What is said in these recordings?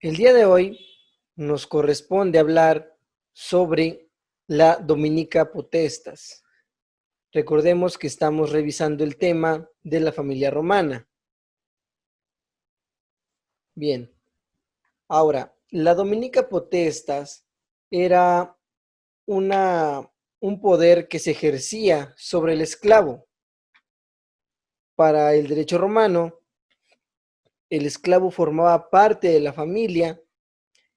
El día de hoy nos corresponde hablar sobre la Dominica Potestas. Recordemos que estamos revisando el tema de la familia romana. Bien, ahora, la Dominica Potestas era un poder que se ejercía sobre el esclavo. Para el derecho romano, el esclavo formaba parte de la familia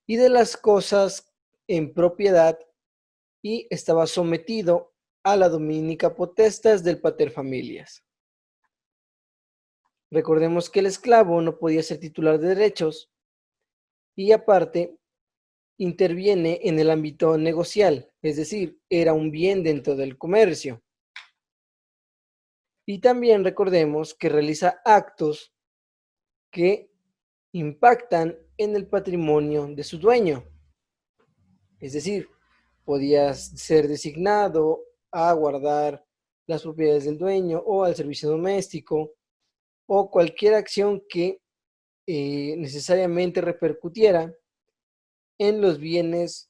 y de las cosas en propiedad y estaba sometido a la dominica potestas del paterfamilias. Recordemos que el esclavo no podía ser titular de derechos y aparte interviene en el ámbito negocial, es decir, era un bien dentro del comercio. Y también recordemos que realiza actos que impactan en el patrimonio de su dueño. Es decir, podía ser designado a guardar las propiedades del dueño o al servicio doméstico o cualquier acción que necesariamente repercutiera en los bienes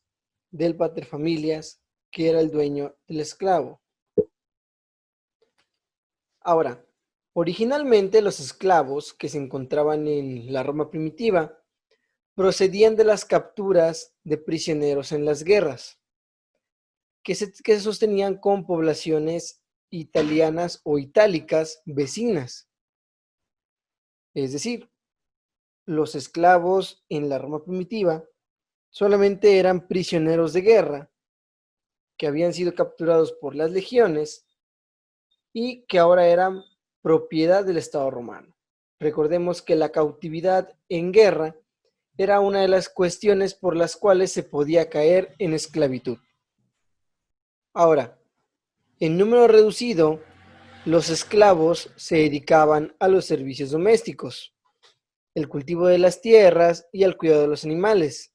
del paterfamilias, que era el dueño del esclavo. Ahora, originalmente los esclavos que se encontraban en la Roma primitiva procedían de las capturas de prisioneros en las guerras, que se sostenían con poblaciones italianas o itálicas vecinas. Es decir, los esclavos en la Roma primitiva solamente eran prisioneros de guerra que habían sido capturados por las legiones y que ahora eran propiedad del Estado romano. Recordemos que la cautividad en guerra era una de las cuestiones por las cuales se podía caer en esclavitud. Ahora, en número reducido, los esclavos se dedicaban a los servicios domésticos, el cultivo de las tierras y al cuidado de los animales.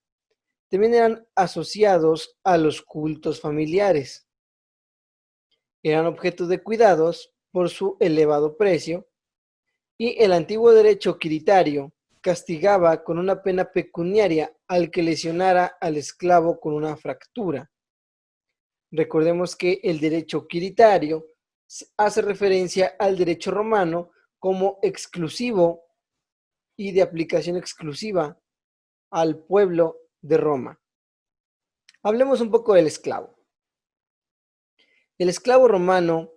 También eran asociados a los cultos familiares. Eran objeto de cuidados por su elevado precio y el antiguo derecho quiritario castigaba con una pena pecuniaria al que lesionara al esclavo con una fractura. Recordemos que el derecho quiritario hace referencia al derecho romano como exclusivo y de aplicación exclusiva al pueblo de Roma. Hablemos un poco del esclavo. El esclavo romano,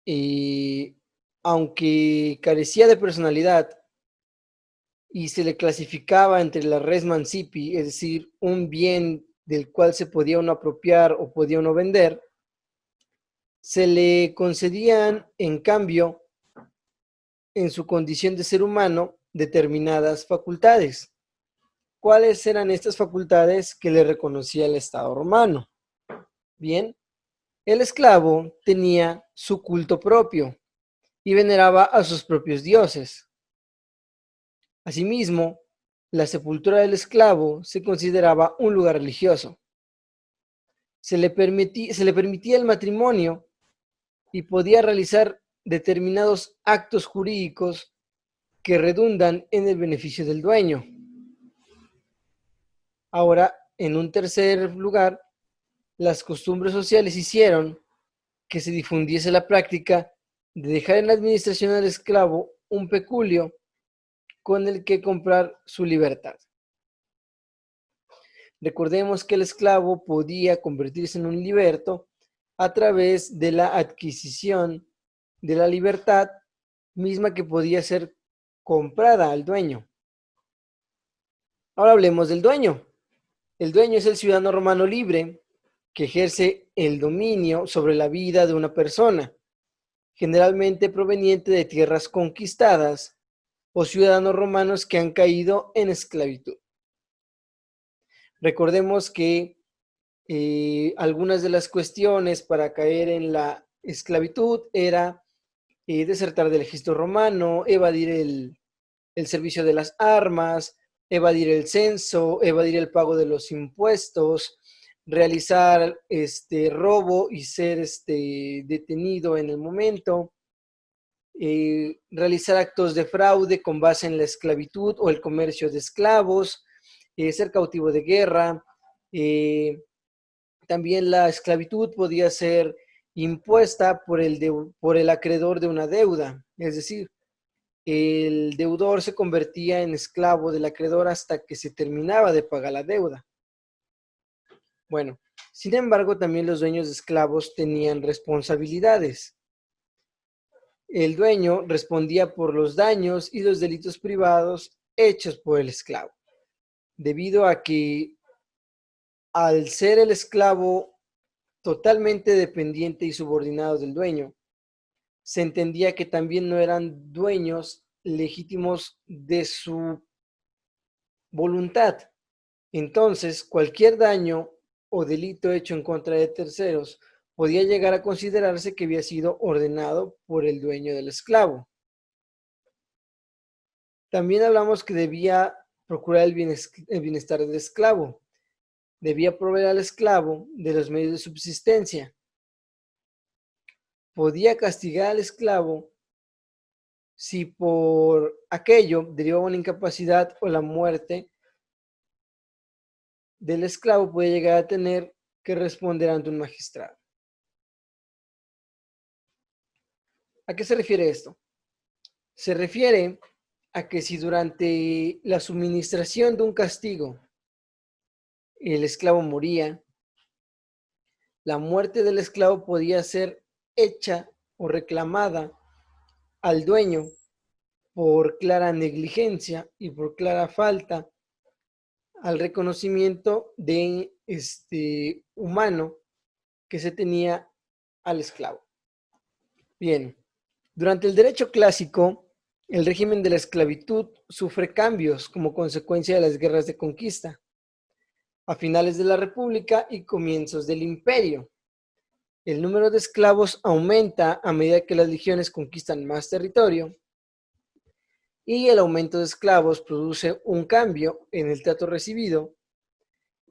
eh, aunque carecía de personalidad y se le clasificaba entre la res mancipi, es decir, un bien del cual se podía uno apropiar o podía uno vender, se le concedían, en cambio, en su condición de ser humano, determinadas facultades. ¿Cuáles eran estas facultades que le reconocía el Estado romano? Bien, el esclavo tenía su culto propio y veneraba a sus propios dioses. Asimismo, la sepultura del esclavo se consideraba un lugar religioso. Se le permitía el matrimonio y podía realizar determinados actos jurídicos que redundan en el beneficio del dueño. Ahora, en un tercer lugar, las costumbres sociales hicieron que se difundiese la práctica de dejar en la administración al esclavo un peculio con el que comprar su libertad. Recordemos que el esclavo podía convertirse en un liberto a través de la adquisición de la libertad misma que podía ser comprada al dueño. Ahora hablemos del dueño. El dueño es el ciudadano romano libre que ejerce el dominio sobre la vida de una persona, generalmente proveniente de tierras conquistadas o ciudadanos romanos que han caído en esclavitud. Recordemos que algunas de las cuestiones para caer en la esclavitud era desertar del ejército romano, evadir el servicio de las armas, evadir el censo, evadir el pago de los impuestos, realizar robo y ser detenido en el momento, realizar actos de fraude con base en la esclavitud o el comercio de esclavos, ser cautivo de guerra. También la esclavitud podía ser impuesta por el acreedor de una deuda, es decir, el deudor se convertía en esclavo del acreedor hasta que se terminaba de pagar la deuda. Bueno, sin embargo, también los dueños de esclavos tenían responsabilidades. El dueño respondía por los daños y los delitos privados hechos por el esclavo, debido a que al ser el esclavo totalmente dependiente y subordinado del dueño, se entendía que también no eran dueños legítimos de su voluntad. Entonces, cualquier daño o delito hecho en contra de terceros podía llegar a considerarse que había sido ordenado por el dueño del esclavo. También hablamos que debía procurar el bienestar del esclavo. Debía proveer al esclavo de los medios de subsistencia. Podía castigar al esclavo si por aquello derivaba una incapacidad o la muerte del esclavo, puede llegar a tener que responder ante un magistrado. ¿A qué se refiere esto? Se refiere a que si durante la suministración de un castigo el esclavo moría, la muerte del esclavo podía ser hecha o reclamada al dueño por clara negligencia y por clara falta al reconocimiento de humano que se tenía al esclavo. Bien, durante el derecho clásico, el régimen de la esclavitud sufre cambios como consecuencia de las guerras de conquista. A finales de la República y comienzos del Imperio, el número de esclavos aumenta a medida que las legiones conquistan más territorio y el aumento de esclavos produce un cambio en el trato recibido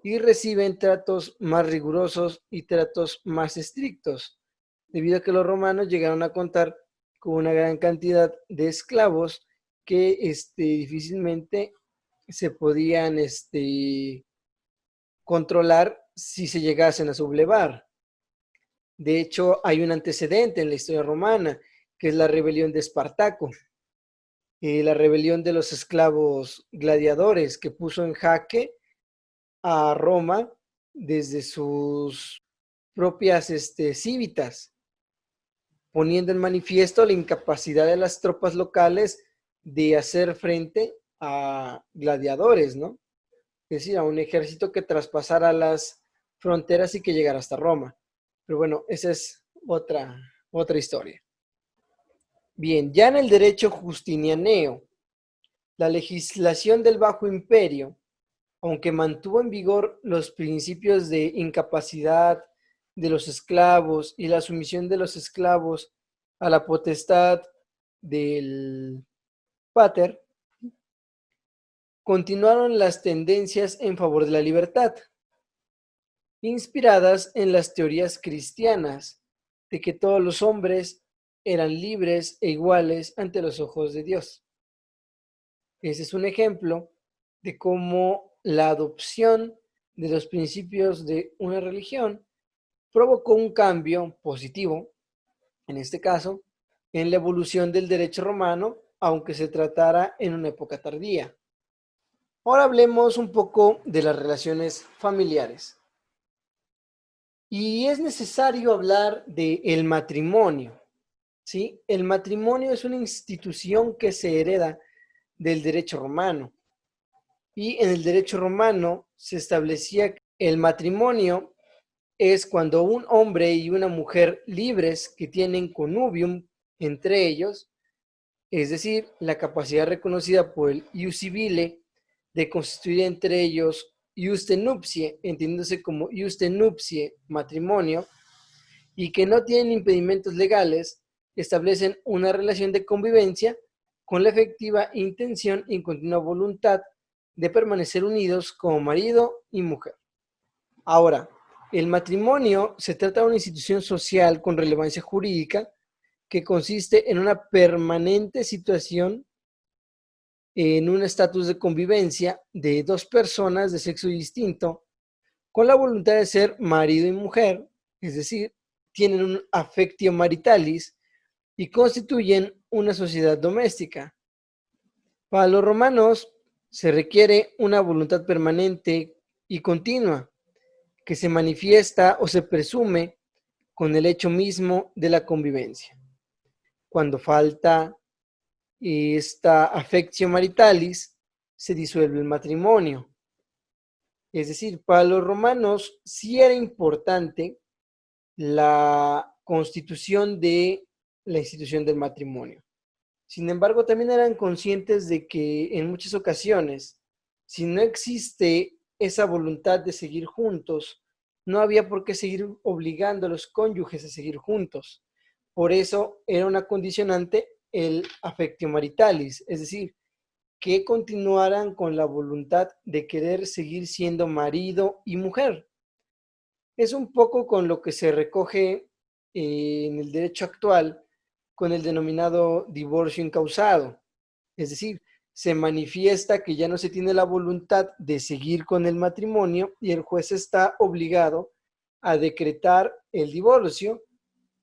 y reciben tratos más rigurosos y tratos más estrictos, debido a que los romanos llegaron a contar con una gran cantidad de esclavos que difícilmente se podían controlar si se llegasen a sublevar. De hecho, hay un antecedente en la historia romana, que es la rebelión de Espartaco, la rebelión de los esclavos gladiadores, que puso en jaque a Roma desde sus propias cívitas, poniendo en manifiesto la incapacidad de las tropas locales de hacer frente a gladiadores, ¿no? Es decir, a un ejército que traspasara las fronteras y que llegara hasta Roma. Pero bueno, esa es otra historia. Bien, ya en el derecho justinianeo, la legislación del Bajo Imperio, aunque mantuvo en vigor los principios de incapacidad de los esclavos y la sumisión de los esclavos a la potestad del pater, continuaron las tendencias en favor de la libertad, inspiradas en las teorías cristianas de que todos los hombres eran libres e iguales ante los ojos de Dios. Ese es un ejemplo de cómo la adopción de los principios de una religión provocó un cambio positivo, en este caso, en la evolución del derecho romano, aunque se tratara en una época tardía. Ahora hablemos un poco de las relaciones familiares. Y es necesario hablar del matrimonio, ¿sí? El matrimonio es una institución que se hereda del derecho romano. Y en el derecho romano se establecía que el matrimonio es cuando un hombre y una mujer libres que tienen connubium entre ellos, es decir, la capacidad reconocida por el ius civile de constituir entre ellos iuste nuptiae, entendiéndose como iuste nuptiae, matrimonio, y que no tienen impedimentos legales, establecen una relación de convivencia con la efectiva intención y continua voluntad de permanecer unidos como marido y mujer. Ahora, el matrimonio se trata de una institución social con relevancia jurídica que consiste en una permanente situación en un estatus de convivencia de dos personas de sexo distinto con la voluntad de ser marido y mujer, es decir, tienen un affectio maritalis y constituyen una sociedad doméstica. Para los romanos se requiere una voluntad permanente y continua que se manifiesta o se presume con el hecho mismo de la convivencia. Cuando falta esta affectio maritalis, se disuelve el matrimonio. Es decir, para los romanos sí era importante la constitución de la institución del matrimonio. Sin embargo, también eran conscientes de que en muchas ocasiones, si no existe esa voluntad de seguir juntos, no había por qué seguir obligando a los cónyuges a seguir juntos. Por eso era una condicionante el affectio maritalis, es decir, que continuaran con la voluntad de querer seguir siendo marido y mujer. Es un poco con lo que se recoge en el derecho actual con el denominado divorcio incausado. Es decir, se manifiesta que ya no se tiene la voluntad de seguir con el matrimonio y el juez está obligado a decretar el divorcio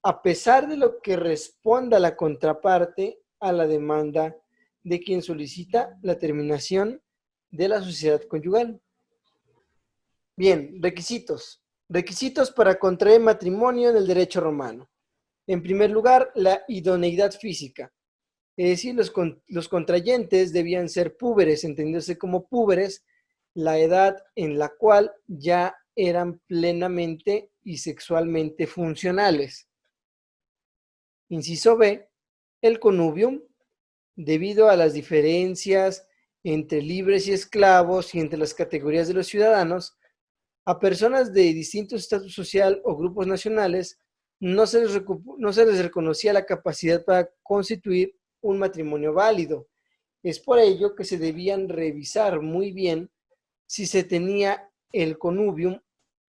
a pesar de lo que responda la contraparte a la demanda de quien solicita la terminación de la sociedad conyugal. Bien, requisitos. Requisitos para contraer matrimonio en el derecho romano. En primer lugar, la idoneidad física. Es decir, los contrayentes debían ser púberes, entendiéndose como púberes la edad en la cual ya eran plenamente y sexualmente funcionales. Inciso B, el connubium, debido a las diferencias entre libres y esclavos y entre las categorías de los ciudadanos, a personas de distinto estatus social o grupos nacionales no se les reconocía la capacidad para constituir un matrimonio válido. Es por ello que se debían revisar muy bien si se tenía el connubium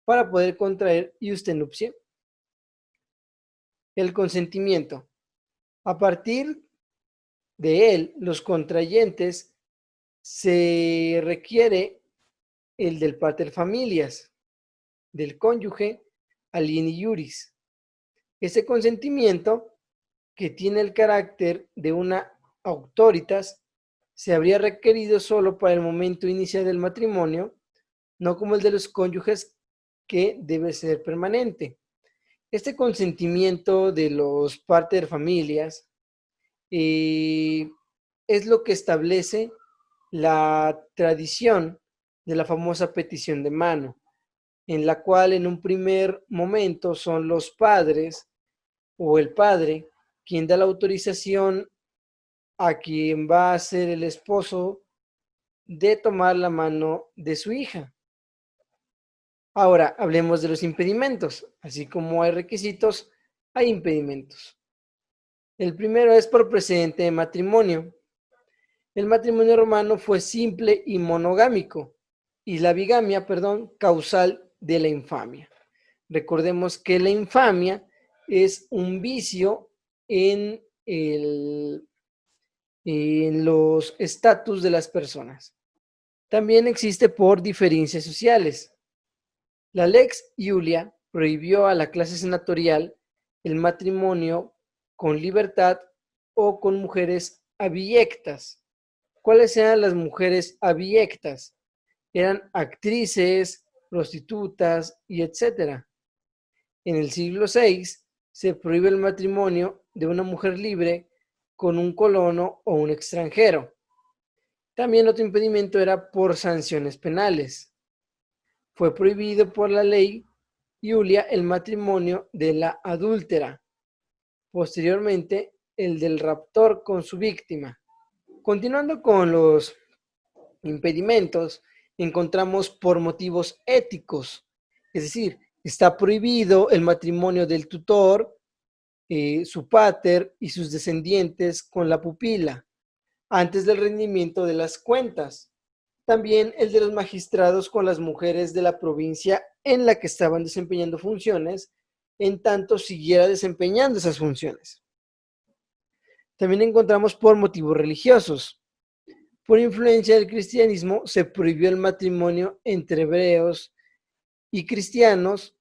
para poder contraer ius nuptiae. El consentimiento. A partir de él, los contrayentes se requiere el del pater familias, del cónyuge alieni iuris. Ese consentimiento, que tiene el carácter de una auctoritas, se habría requerido solo para el momento inicial del matrimonio, no como el de los cónyuges, que debe ser permanente. Este consentimiento de los pater familias es lo que establece la tradición de la famosa petición de mano, en la cual en un primer momento son los padres o el padre quien da la autorización a quien va a ser el esposo de tomar la mano de su hija. Ahora, hablemos de los impedimentos. Así como hay requisitos, hay impedimentos. El primero es por precedente de matrimonio. El matrimonio romano fue simple y monogámico, y la bigamia, causal de la infamia. Recordemos que la infamia es un vicio en los estatus de las personas. También existe por diferencias sociales. La Lex Iulia prohibió a la clase senatorial el matrimonio con libertad o con mujeres abyectas. ¿Cuáles eran las mujeres abyectas? Eran actrices, prostitutas y etcétera. En el siglo VI se prohíbe el matrimonio de una mujer libre con un colono o un extranjero. También otro impedimento era por sanciones penales. Fue prohibido por la ley Iulia el matrimonio de la adúltera. Posteriormente, el del raptor con su víctima. Continuando con los impedimentos, encontramos por motivos éticos, es decir, está prohibido el matrimonio del tutor, su pater y sus descendientes con la pupila, antes del rendimiento de las cuentas. También el de los magistrados con las mujeres de la provincia en la que estaban desempeñando funciones, en tanto siguiera desempeñando esas funciones. También encontramos por motivos religiosos. Por influencia del cristianismo se prohibió el matrimonio entre hebreos y cristianos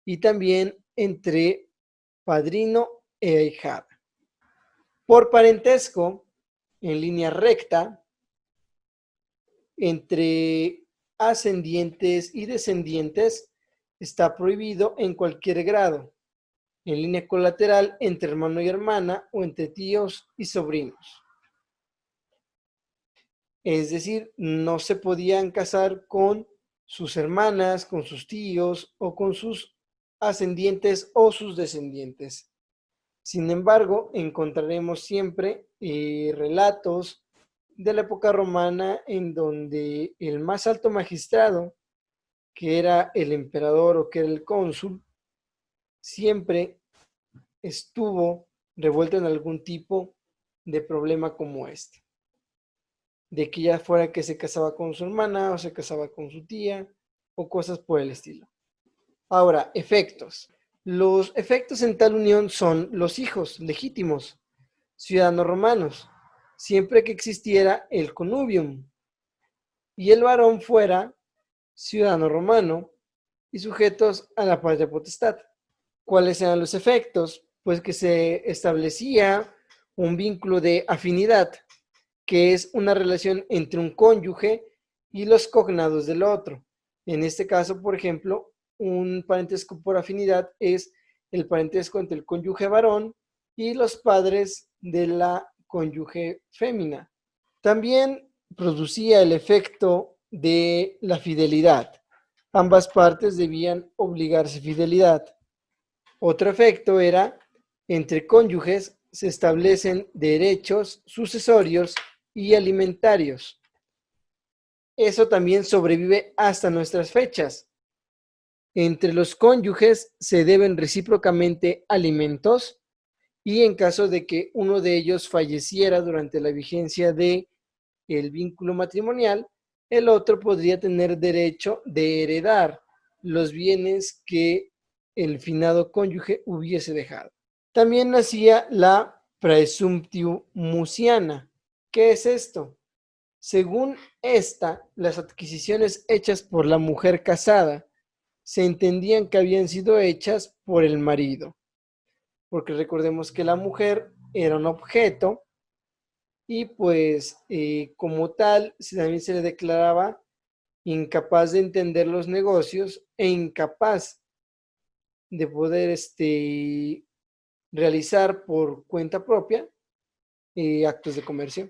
y también entre padrino e ahijada. Por parentesco, en línea recta, entre ascendientes y descendientes está prohibido en cualquier grado. En línea colateral, entre hermano y hermana o entre tíos y sobrinos. Es decir, no se podían casar con sus hermanas, con sus tíos o con sus ascendientes o sus descendientes. Sin embargo, encontraremos siempre relatos de la época romana en donde el más alto magistrado, que era el emperador o que era el cónsul, siempre estuvo revuelto en algún tipo de problema como este. De que ya fuera que se casaba con su hermana o se casaba con su tía o cosas por el estilo. Ahora, efectos. Los efectos en tal unión son los hijos legítimos, ciudadanos romanos, siempre que existiera el connubium y el varón fuera ciudadano romano y sujetos a la patria potestad. ¿Cuáles eran los efectos? Pues que se establecía un vínculo de afinidad, que es una relación entre un cónyuge y los cognados del otro. En este caso, por ejemplo, un parentesco por afinidad es el parentesco entre el cónyuge varón y los padres de la cónyuge fémina. También producía el efecto de la fidelidad. Ambas partes debían obligarse fidelidad. Otro efecto era, entre cónyuges se establecen derechos sucesorios y alimentarios. Eso también sobrevive hasta nuestras fechas. Entre los cónyuges se deben recíprocamente alimentos y en caso de que uno de ellos falleciera durante la vigencia de el vínculo matrimonial, el otro podría tener derecho de heredar los bienes que el finado cónyuge hubiese dejado. También nacía la praesumptio muciana. ¿Qué es esto? Según esta, las adquisiciones hechas por la mujer casada se entendían que habían sido hechas por el marido, porque recordemos que la mujer era un objeto y pues como tal también se le declaraba incapaz de entender los negocios e incapaz de poder realizar por cuenta propia actos de comercio.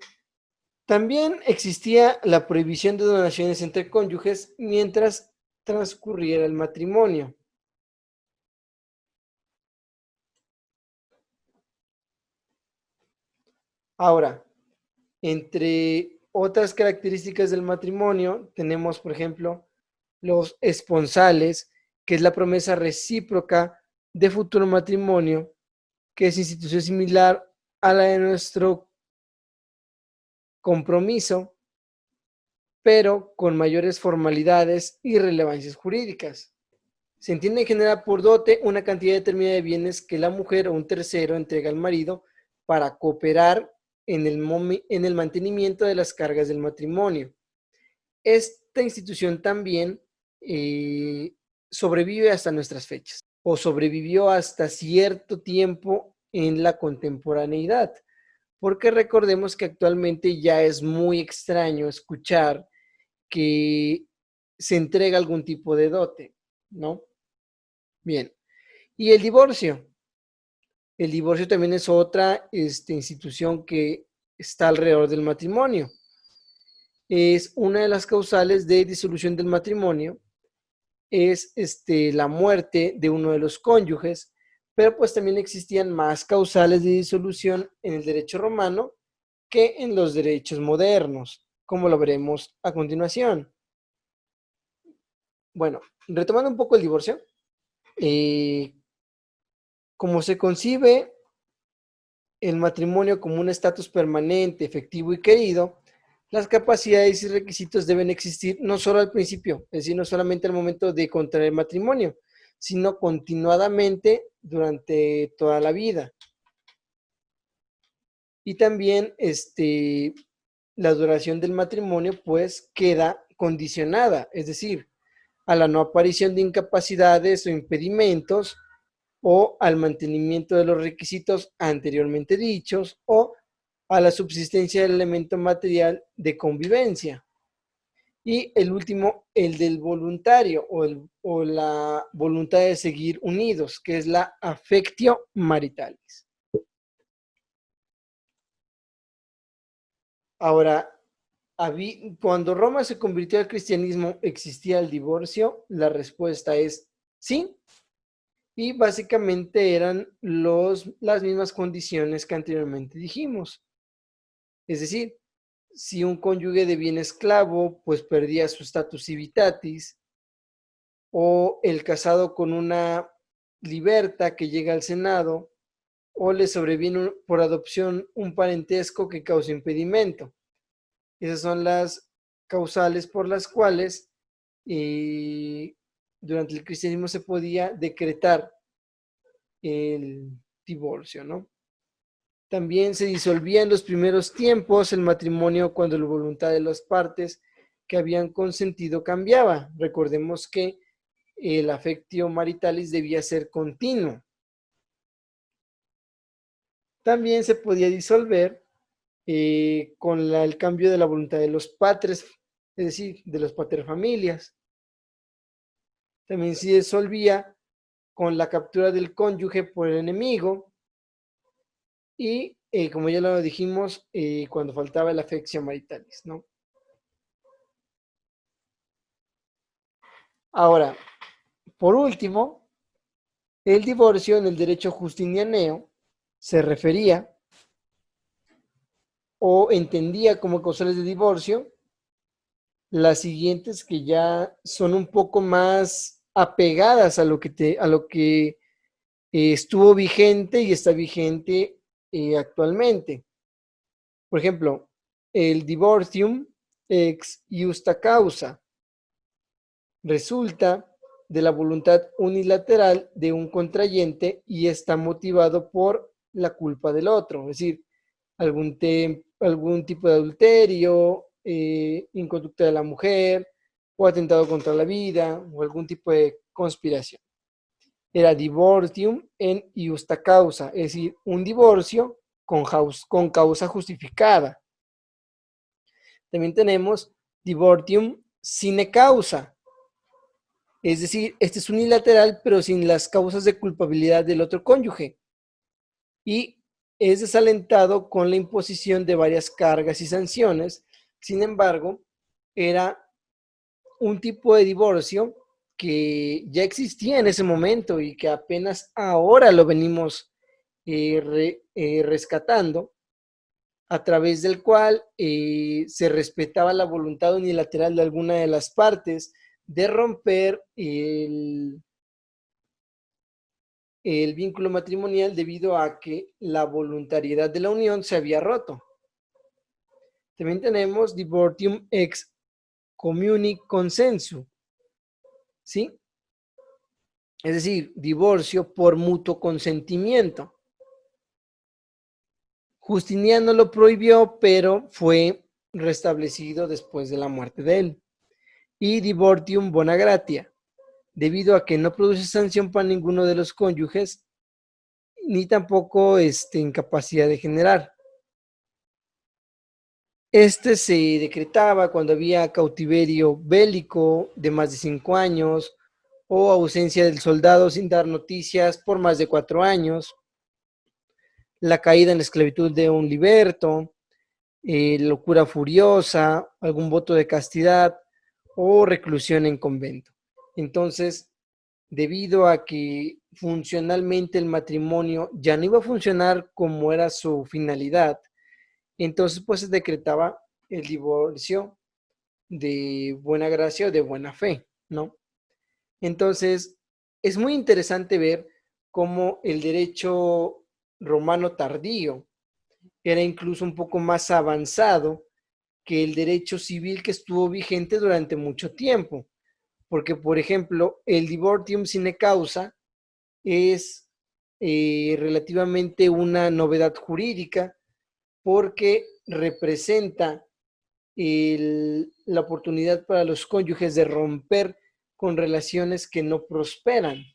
También existía la prohibición de donaciones entre cónyuges mientras transcurriera el matrimonio. Ahora, entre otras características del matrimonio, tenemos, por ejemplo, los esponsales, que es la promesa recíproca de futuro matrimonio, que es institución similar a la de nuestro compromiso, pero con mayores formalidades y relevancias jurídicas. Se entiende en general por dote una cantidad determinada de bienes que la mujer o un tercero entrega al marido para cooperar en el mantenimiento de las cargas del matrimonio. Esta institución también sobrevive hasta nuestras fechas o sobrevivió hasta cierto tiempo en la contemporaneidad, porque recordemos que actualmente ya es muy extraño escuchar que se entrega algún tipo de dote, ¿no? Bien, y el divorcio. El divorcio también es otra institución que está alrededor del matrimonio. Es una de las causales de disolución del matrimonio, es la muerte de uno de los cónyuges, pero pues también existían más causales de disolución en el derecho romano que en los derechos modernos, como lo veremos a continuación. Bueno, retomando un poco el divorcio, como se concibe el matrimonio como un estatus permanente, efectivo y querido, las capacidades y requisitos deben existir no solo al principio, es decir, no solamente al momento de contraer matrimonio, sino continuadamente durante toda la vida. Y también la duración del matrimonio pues queda condicionada, es decir, a la no aparición de incapacidades o impedimentos o al mantenimiento de los requisitos anteriormente dichos o a la subsistencia del elemento material de convivencia. Y el último, el del voluntario o la voluntad de seguir unidos, que es la affectio maritalis. Ahora, cuando Roma se convirtió al cristianismo, ¿existía el divorcio? La respuesta es sí. Y básicamente eran las mismas condiciones que anteriormente dijimos. Es decir, si un cónyuge de bien esclavo, pues perdía su status civitatis, o el casado con una liberta que llega al Senado, o le sobreviene por adopción un parentesco que causa impedimento. Esas son las causales por las cuales durante el cristianismo se podía decretar el divorcio, ¿no? También se disolvía en los primeros tiempos el matrimonio cuando la voluntad de las partes que habían consentido cambiaba. Recordemos que el affectio maritalis debía ser continuo. También se podía disolver con el cambio de la voluntad de los patres, es decir, de los paterfamilias. También se disolvía con la captura del cónyuge por el enemigo y, como ya lo dijimos, cuando faltaba el affectio maritalis, ¿no? Ahora, por último, el divorcio en el derecho justinianeo se refería o entendía como causales de divorcio las siguientes que ya son un poco más apegadas a lo que estuvo vigente y está vigente actualmente. Por ejemplo, el divorcium ex justa causa resulta de la voluntad unilateral de un contrayente y está motivado por la culpa del otro, es decir, algún tipo de adulterio, inconducta de la mujer o atentado contra la vida o algún tipo de conspiración. Era divorcium en justa causa, es decir, un divorcio con causa justificada. También tenemos divorcium sine causa, es decir, este es unilateral pero sin las causas de culpabilidad del otro cónyuge y es desalentado con la imposición de varias cargas y sanciones. Sin embargo, era un tipo de divorcio que ya existía en ese momento y que apenas ahora lo venimos rescatando, a través del cual se respetaba la voluntad unilateral de alguna de las partes de romper el vínculo matrimonial debido a que la voluntariedad de la unión se había roto. También tenemos divorcium ex communi consensu, ¿sí? Es decir, divorcio por mutuo consentimiento. Justiniano lo prohibió, pero fue restablecido después de la muerte de él. Y divorcium bona gratia, debido a que no produce sanción para ninguno de los cónyuges, ni tampoco incapacidad de generar. Este se decretaba cuando había cautiverio bélico de más de 5 años o ausencia del soldado sin dar noticias por más de 4 años, la caída en la esclavitud de un liberto, locura furiosa, algún voto de castidad o reclusión en convento. Entonces, debido a que funcionalmente el matrimonio ya no iba a funcionar como era su finalidad, entonces pues se decretaba el divorcio de buena gracia o de buena fe, ¿no? Entonces, es muy interesante ver cómo el derecho romano tardío era incluso un poco más avanzado que el derecho civil que estuvo vigente durante mucho tiempo. Porque, por ejemplo, el divorcium sine causa es relativamente una novedad jurídica porque representa la oportunidad para los cónyuges de romper con relaciones que no prosperan.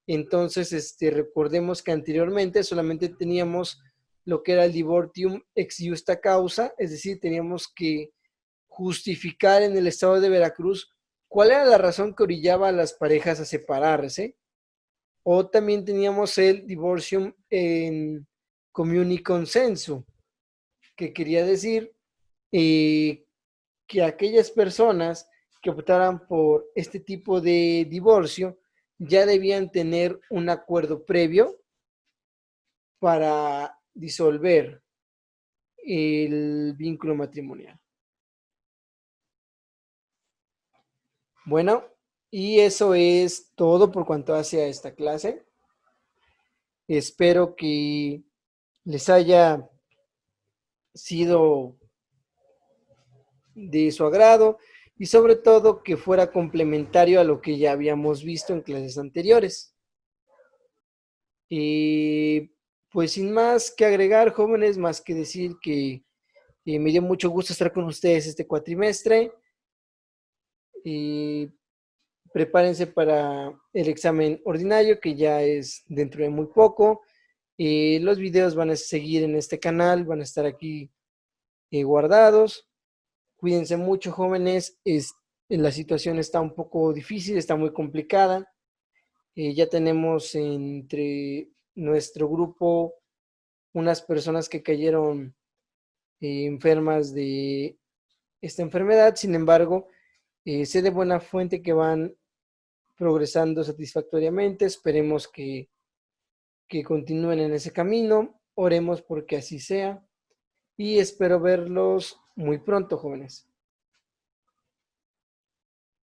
Entonces, recordemos que anteriormente solamente teníamos lo que era el divortium ex justa causa, es decir, teníamos que justificar en el estado de Veracruz cuál era la razón que orillaba a las parejas a separarse. O también teníamos el divorcium en comuni consenso, que quería decir que aquellas personas que optaran por este tipo de divorcio ya debían tener un acuerdo previo para disolver el vínculo matrimonial. Bueno, y eso es todo por cuanto hace a esta clase. Espero que les haya sido de su agrado y sobre todo que fuera complementario a lo que ya habíamos visto en clases anteriores. Y pues sin más que agregar, jóvenes, más que decir que me dio mucho gusto estar con ustedes este cuatrimestre y prepárense para el examen ordinario que ya es dentro de muy poco. Los videos van a seguir en este canal, van a estar aquí guardados. Cuídense mucho, jóvenes. La situación está un poco difícil, está muy complicada. Ya tenemos entre nuestro grupo unas personas que cayeron enfermas de esta enfermedad. Sin embargo, sé de buena fuente que van progresando satisfactoriamente. Esperemos que continúen en ese camino. Oremos porque así sea. Y espero verlos muy pronto, jóvenes.